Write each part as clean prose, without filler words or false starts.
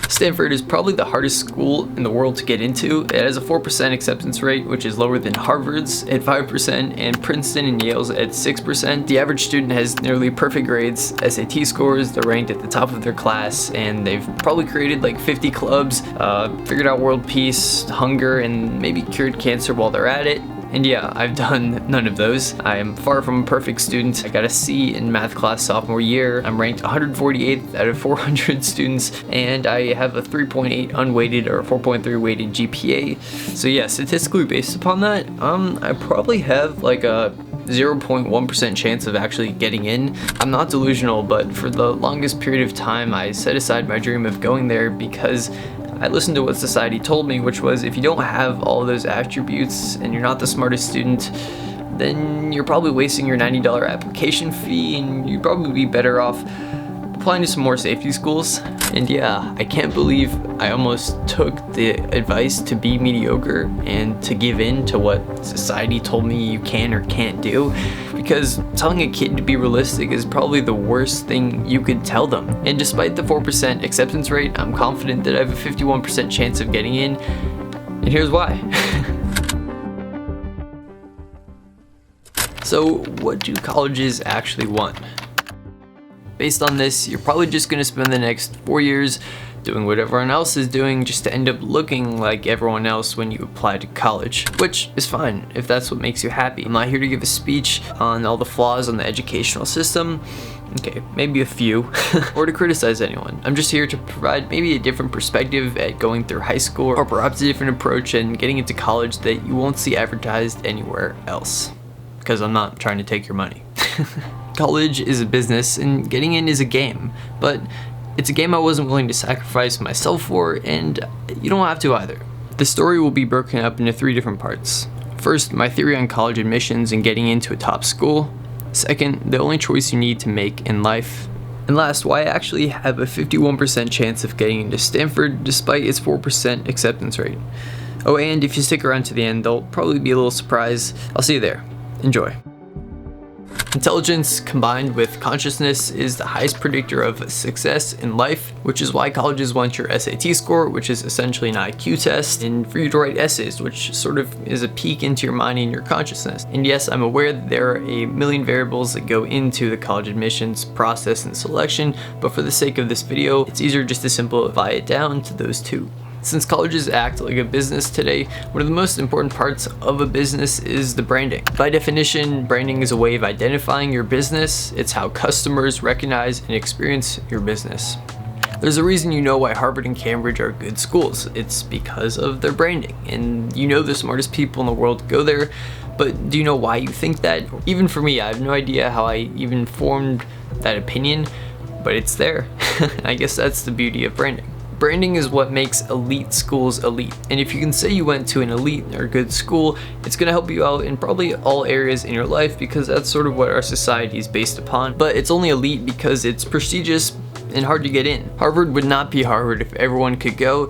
Stanford is probably the hardest school in the world to get into. It has a 4% acceptance rate, which is lower than Harvard's at 5% and Princeton and Yale's at 6%. The average student has nearly perfect grades, SAT scores, they're ranked at the top of their class, and they've probably created like 50 clubs, figured out world peace, hunger, and maybe cured cancer while they're at it. And yeah, I've done none of those. I am far from a perfect student. I got a C in math class sophomore year. I'm ranked 148th out of 400 students, and I have a 3.8 unweighted or 4.3 weighted GPA. So yeah, statistically based upon that, I probably have like a 0.1% chance of actually getting in. I'm not delusional, but for the longest period of time, I set aside my dream of going there because I listened to what society told me, which was if you don't have all of those attributes and you're not the smartest student, then you're probably wasting your $90 application fee and you'd probably be better off applying to some more safety schools. And yeah, I can't believe I almost took the advice to be mediocre and to give in to what society told me you can or can't do, because telling a kid to be realistic is probably the worst thing you could tell them. And despite the 4% acceptance rate, I'm confident that I have a 51% chance of getting in, and here's why. So what do colleges actually want? Based on this, you're probably just going to spend the next 4 years doing what everyone else is doing just to end up looking like everyone else when you apply to college, which is fine if that's what makes you happy. I'm not here to give a speech on all the flaws on the educational system. Okay, maybe a few, or to criticize anyone. I'm just here to provide maybe a different perspective at going through high school, or perhaps a different approach and getting into college that you won't see advertised anywhere else, because I'm not trying to take your money. College is a business and getting in is a game, but it's a game I wasn't willing to sacrifice myself for, and you don't have to either. The story will be broken up into 3 different parts. First, my theory on college admissions and getting into a top school. Second, the only choice you need to make in life. And last, why I actually have a 51% chance of getting into Stanford despite its 4% acceptance rate. Oh, and if you stick around to the end, there'll probably be a little surprise. I'll see you there. Enjoy. Intelligence combined with consciousness is the highest predictor of success in life, which is why colleges want your SAT score, which is essentially an IQ test, and for you to write essays, which sort of is a peek into your mind and your consciousness. And yes, I'm aware that there are a million variables that go into the college admissions process and selection, but for the sake of this video, it's easier just to simplify it down to those 2. Since colleges act like a business today, one of the most important parts of a business is the branding. By definition, branding is a way of identifying your business. It's how customers recognize and experience your business. There's a reason you know why Harvard and Cambridge are good schools. It's because of their branding. And you know the smartest people in the world go there, but do you know why you think that? Even for me, I have no idea how I even formed that opinion, but it's there. I guess that's the beauty of branding. Branding is what makes elite schools elite, and if you can say you went to an elite or good school, it's going to help you out in probably all areas in your life, because that's sort of what our society is based upon. But it's only elite because it's prestigious and hard to get in. Harvard would not be Harvard if everyone could go,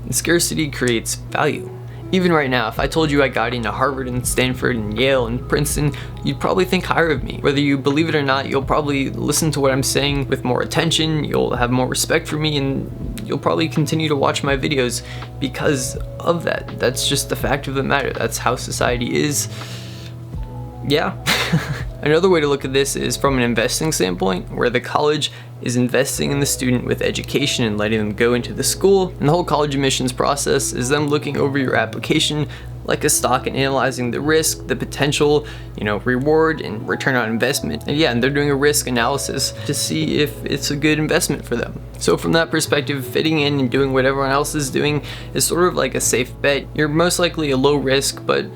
and scarcity creates value. Even right now, if I told you I got into Harvard and Stanford and Yale and Princeton, you'd probably think higher of me. Whether you believe it or not, you'll probably listen to what I'm saying with more attention, you'll have more respect for me, and you'll probably continue to watch my videos because of that. That's just the fact of the matter. That's how society is. Yeah. Another way to look at this is from an investing standpoint, where the college is investing in the student with education and letting them go into the school, and the whole college admissions process is them looking over your application like a stock and analyzing the risk, the potential, reward and return on investment. And yeah, and they're doing a risk analysis to see if it's a good investment for them. So from that perspective, fitting in and doing what everyone else is doing is sort of like a safe bet. You're most likely a low risk, but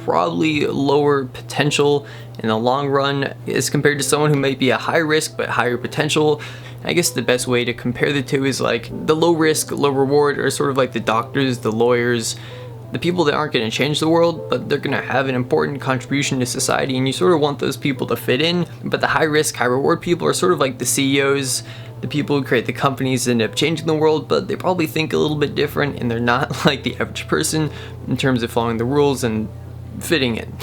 probably lower potential in the long run as compared to someone who might be a high risk but higher potential. I guess the best way to compare the two is like the low risk, low reward are sort of like the doctors, the lawyers, the people that aren't going to change the world, but they're going to have an important contribution to society, and you sort of want those people to fit in. But the high risk, high reward people are sort of like the CEOs, the people who create the companies that end up changing the world, but they probably think a little bit different, and they're not like the average person in terms of following the rules and fitting in.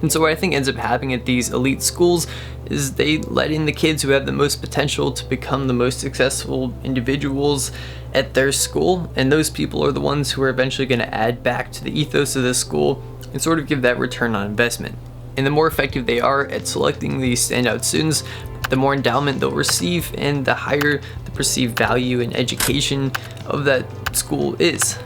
And so what I think ends up happening at these elite schools is they let in the kids who have the most potential to become the most successful individuals at their school, and those people are the ones who are eventually going to add back to the ethos of the school and sort of give that return on investment. And the more effective they are at selecting these standout students, the more endowment they'll receive and the higher the perceived value and education of that school is.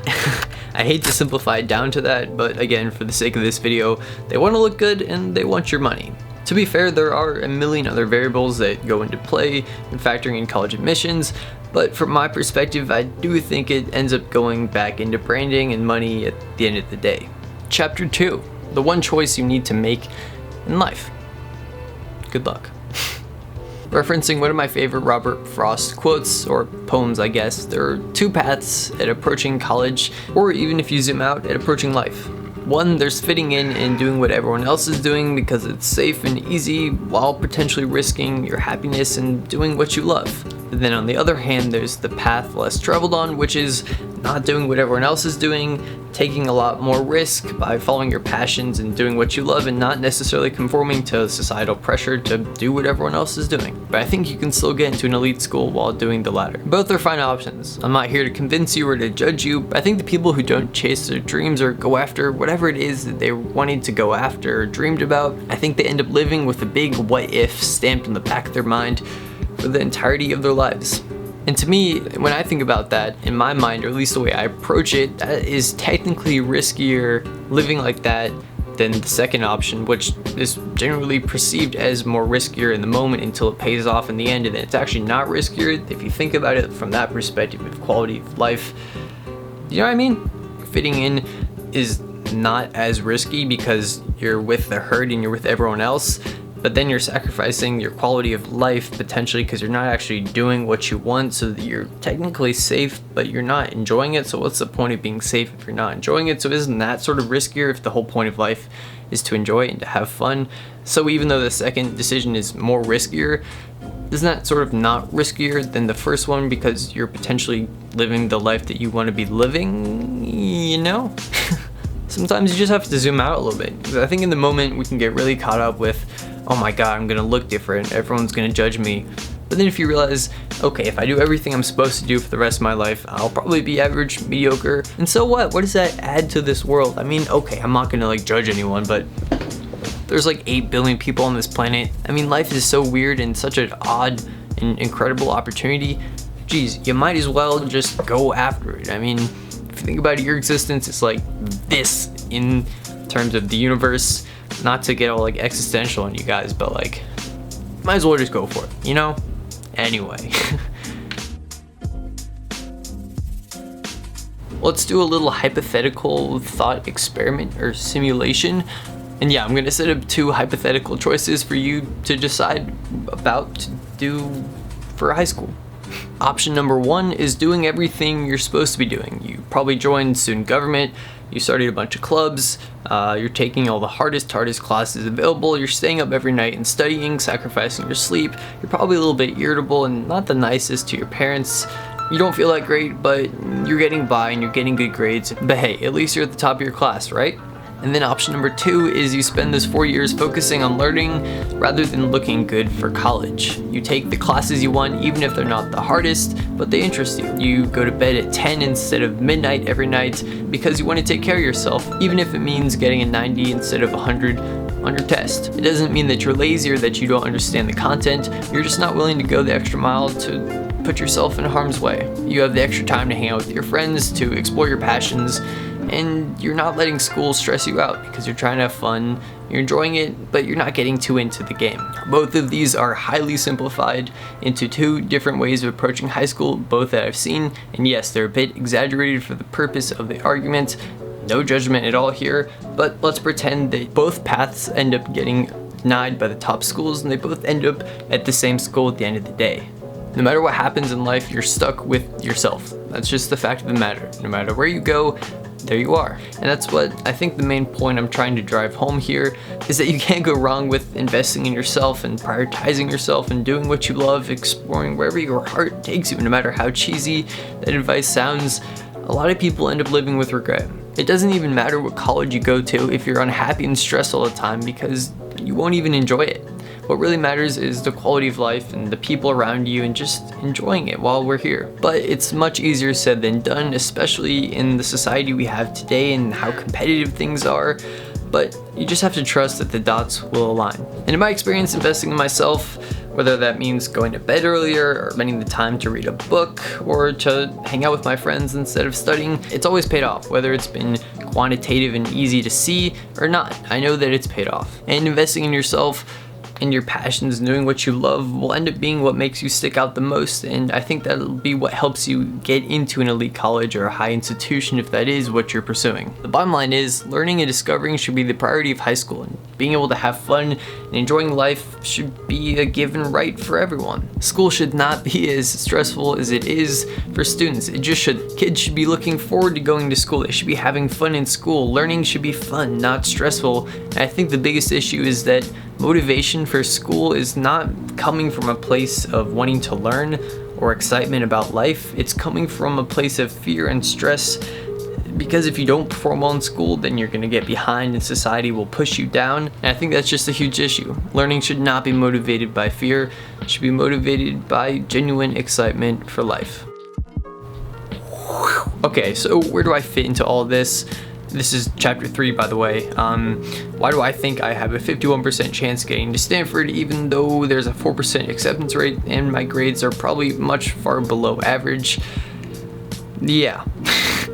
I hate to simplify it down to that, but again, for the sake of this video, they want to look good and they want your money. To be fair, there are a million other variables that go into play in factoring in college admissions, but from my perspective, I do think it ends up going back into branding and money at the end of the day. Chapter 2, the one choice you need to make in life. Good luck. Referencing one of my favorite Robert Frost quotes, or poems I guess, there are two paths at approaching college, or even if you zoom out, at approaching life. One, there's fitting in and doing what everyone else is doing because it's safe and easy while potentially risking your happiness and doing what you love. And then on the other hand, there's the path less traveled on, which is not doing what everyone else is doing, taking a lot more risk by following your passions and doing what you love and not necessarily conforming to societal pressure to do what everyone else is doing. But I think you can still get into an elite school while doing the latter. Both are fine options. I'm not here to convince you or to judge you, but I think the people who don't chase their dreams or go after whatever it is that they wanted to go after or dreamed about, I think they end up living with a big what if stamped on the back of their mind for the entirety of their lives. And to me, when I think about that, in my mind, or at least the way I approach it, that is technically riskier living like that than the second option, which is generally perceived as more riskier in the moment until it pays off in the end, and it's actually not riskier if you think about it from that perspective of quality of life. You know what I mean? Fitting in is not as risky because you're with the herd and you're with everyone else, but then you're sacrificing your quality of life potentially because you're not actually doing what you want, so that you're technically safe, but you're not enjoying it. So what's the point of being safe if you're not enjoying it? So isn't that sort of riskier if the whole point of life is to enjoy it and to have fun? So even though the second decision is more riskier, isn't that sort of not riskier than the first one because you're potentially living the life that you want to be living, you know? Sometimes you just have to zoom out a little bit, because I think in the moment we can get really caught up with, oh my god, I'm gonna look different, everyone's gonna judge me. But then if you realize, okay, if I do everything I'm supposed to do for the rest of my life, I'll probably be average, mediocre, and so what? What does that add to this world? I mean, okay, I'm not gonna like judge anyone, but there's like 8 billion people on this planet. I mean, life is so weird and such an odd and incredible opportunity. Geez, you might as well just go after it. I mean, if you think about your existence, it's like this in terms of the universe. Not to get all like existential on you guys, but like, might as well just go for it, you know? Anyway. Let's do a little hypothetical thought experiment or simulation. And yeah, I'm gonna set up 2 hypothetical choices for you to decide about to do for high school. Option number 1 is doing everything you're supposed to be doing. You probably joined student government, you started a bunch of clubs, you're taking all the hardest classes available, you're staying up every night and studying, sacrificing your sleep, you're probably a little bit irritable and not the nicest to your parents. You don't feel that great, but you're getting by and you're getting good grades. But hey, at least you're at the top of your class, right? And then option number 2 is you spend those 4 years focusing on learning rather than looking good for college. You take the classes you want, even if they're not the hardest, but they interest you. You go to bed at 10 instead of midnight every night because you want to take care of yourself, even if it means getting a 90 instead of 100 on your test. It doesn't mean that you're lazy or that you don't understand the content. You're just not willing to go the extra mile to put yourself in harm's way. You have the extra time to hang out with your friends, to explore your passions, and you're not letting school stress you out because you're trying to have fun, you're enjoying it, but you're not getting too into the game. Both of these are highly simplified into 2 different ways of approaching high school, both that I've seen, and yes, they're a bit exaggerated for the purpose of the argument. No judgment at all here, but let's pretend that both paths end up getting denied by the top schools and they both end up at the same school at the end of the day. No matter what happens in life, you're stuck with yourself. That's just the fact of the matter. No matter where you go, there you are. And that's what I think the main point I'm trying to drive home here is, that you can't go wrong with investing in yourself and prioritizing yourself and doing what you love, exploring wherever your heart takes you. No matter how cheesy that advice sounds, a lot of people end up living with regret. It doesn't even matter what college you go to if you're unhappy and stressed all the time, because you won't even enjoy it. What really matters is the quality of life and the people around you and just enjoying it while we're here. But it's much easier said than done, especially in the society we have today and how competitive things are. But you just have to trust that the dots will align. And in my experience investing in myself, whether that means going to bed earlier or spending the time to read a book or to hang out with my friends instead of studying, it's always paid off, whether it's been quantitative and easy to see or not. I know that it's paid off. And investing in yourself and your passions, doing what you love, will end up being what makes you stick out the most, and I think that'll be what helps you get into an elite college or a high institution if that is what you're pursuing. The bottom line is, learning and discovering should be the priority of high school, and being able to have fun and enjoying life should be a given right for everyone. School should not be as stressful as it is for students. It just should. Kids should be looking forward to going to school. They should be having fun in school. Learning should be fun, not stressful. And I think the biggest issue is that motivation for school is not coming from a place of wanting to learn or excitement about life. It's coming from a place of fear and stress, because if you don't perform well in school, then you're going to get behind and society will push you down. And I think that's just a huge issue. Learning should not be motivated by fear. It should be motivated by genuine excitement for life. Okay, so where do I fit into all this? This is chapter 3, by the way. Why do I think I have a 51% chance getting to Stanford, even though there's a 4% acceptance rate and my grades are probably much far below average? Yeah.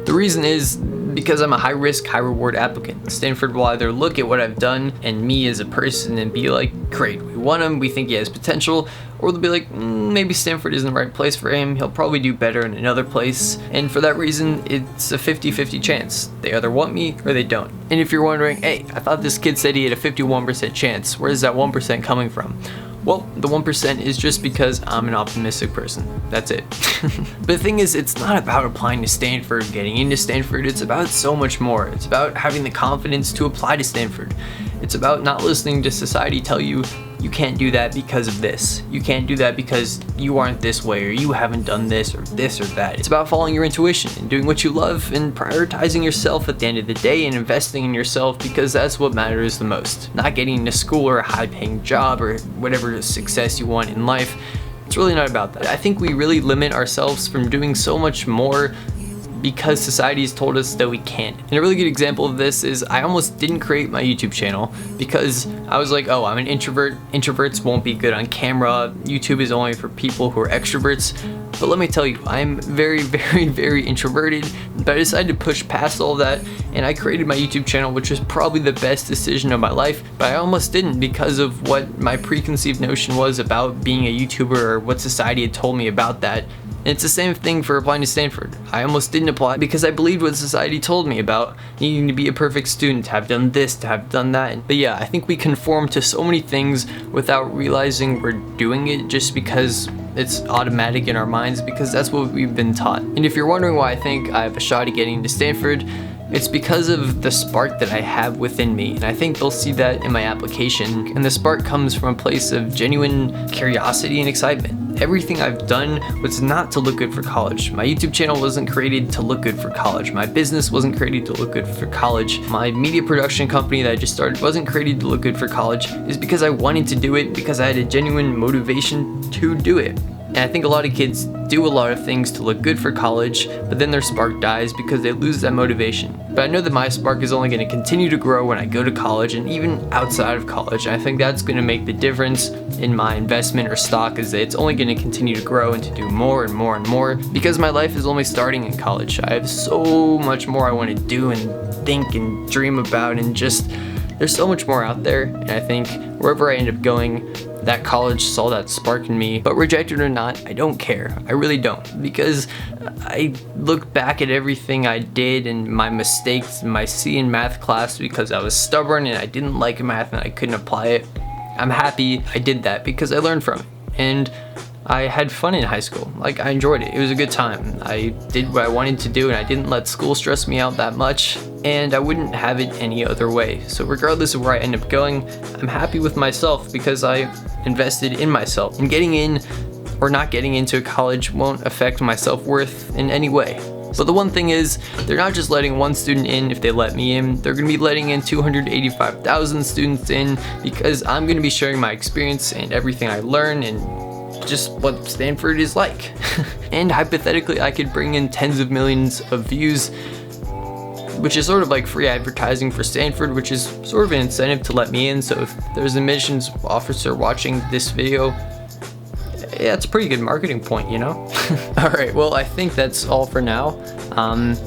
The reason is because I'm a high risk, high reward applicant. Stanford will either look at what I've done and me as a person and be like, great, we want him, we think he has potential, or they'll be like, maybe Stanford isn't the right place for him, he'll probably do better in another place. And for that reason, it's a 50-50 chance. They either want me or they don't. And if you're wondering, hey, I thought this kid said he had a 51% chance, where's that 1% coming from? Well, the 1% is just because I'm an optimistic person. That's it. But the thing is, it's not about applying to Stanford, getting into Stanford. It's about so much more. It's about having the confidence to apply to Stanford. It's about not listening to society tell you, you can't do that because of this. You can't do that because you aren't this way, or you haven't done this or that. It's about following your intuition and doing what you love and prioritizing yourself at the end of the day and investing in yourself, because that's what matters the most. Not getting into school or a high-paying job or whatever success you want in life. It's really not about that. I think we really limit ourselves from doing so much more because society has told us that we can't. And a really good example of this is I almost didn't create my YouTube channel because I was like, oh, I'm an introvert. Introverts won't be good on camera. YouTube is only for people who are extroverts. But let me tell you, I'm very, very, very introverted. But I decided to push past all that, and I created my YouTube channel, which was probably the best decision of my life. But I almost didn't because of what my preconceived notion was about being a YouTuber, or what society had told me about that. And it's the same thing for applying to Stanford. I almost didn't apply because I believed what society told me about needing to be a perfect student, to have done this, to have done that. But yeah, I think we conform to so many things without realizing we're doing it just because it's automatic in our minds, because that's what we've been taught. And if you're wondering why I think I have a shot at getting to Stanford, it's because of the spark that I have within me, and I think you'll see that in my application. And the spark comes from a place of genuine curiosity and excitement. Everything I've done was not to look good for college. My YouTube channel wasn't created to look good for college. My business wasn't created to look good for college. My media production company that I just started wasn't created to look good for college. It's because I wanted to do it, because I had a genuine motivation to do it. And I think a lot of kids do a lot of things to look good for college, but then their spark dies because they lose that motivation. But I know that my spark is only going to continue to grow when I go to college and even outside of college. And I think that's going to make the difference in my investment or stock, is that it's only going to continue to grow and to do more and more and more, because my life is only starting in college. I have so much more I want to do and think and dream about, and just there's so much more out there. And I think wherever I end up going, that college saw that spark in me. But reject it or not, I don't care. I really don't, because I look back at everything I did and my mistakes in my C in math class because I was stubborn and I didn't like math and I couldn't apply it. I'm happy I did that because I learned from it. And I had fun in high school. Like, I enjoyed it. It was a good time. I did what I wanted to do, and I didn't let school stress me out that much, and I wouldn't have it any other way. So regardless of where I end up going, I'm happy with myself because I invested in myself. And getting in or not getting into college won't affect my self-worth in any way. But the one thing is, they're not just letting one student in if they let me in, they're gonna be letting in 285,000 students in because I'm gonna be sharing my experience and everything I learn and just what Stanford is like. And hypothetically, I could bring in tens of millions of views, which is sort of like free advertising for Stanford, which is sort of an incentive to let me in. So if there's an admissions officer watching this video, yeah, it's a pretty good marketing point, you know? Alright, well, I think that's all for now.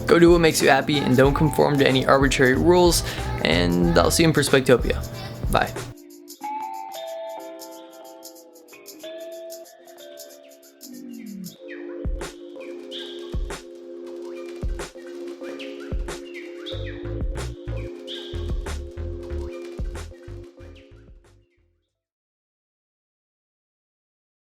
Go do what makes you happy and don't conform to any arbitrary rules, and I'll see you in Perspectopia. Bye.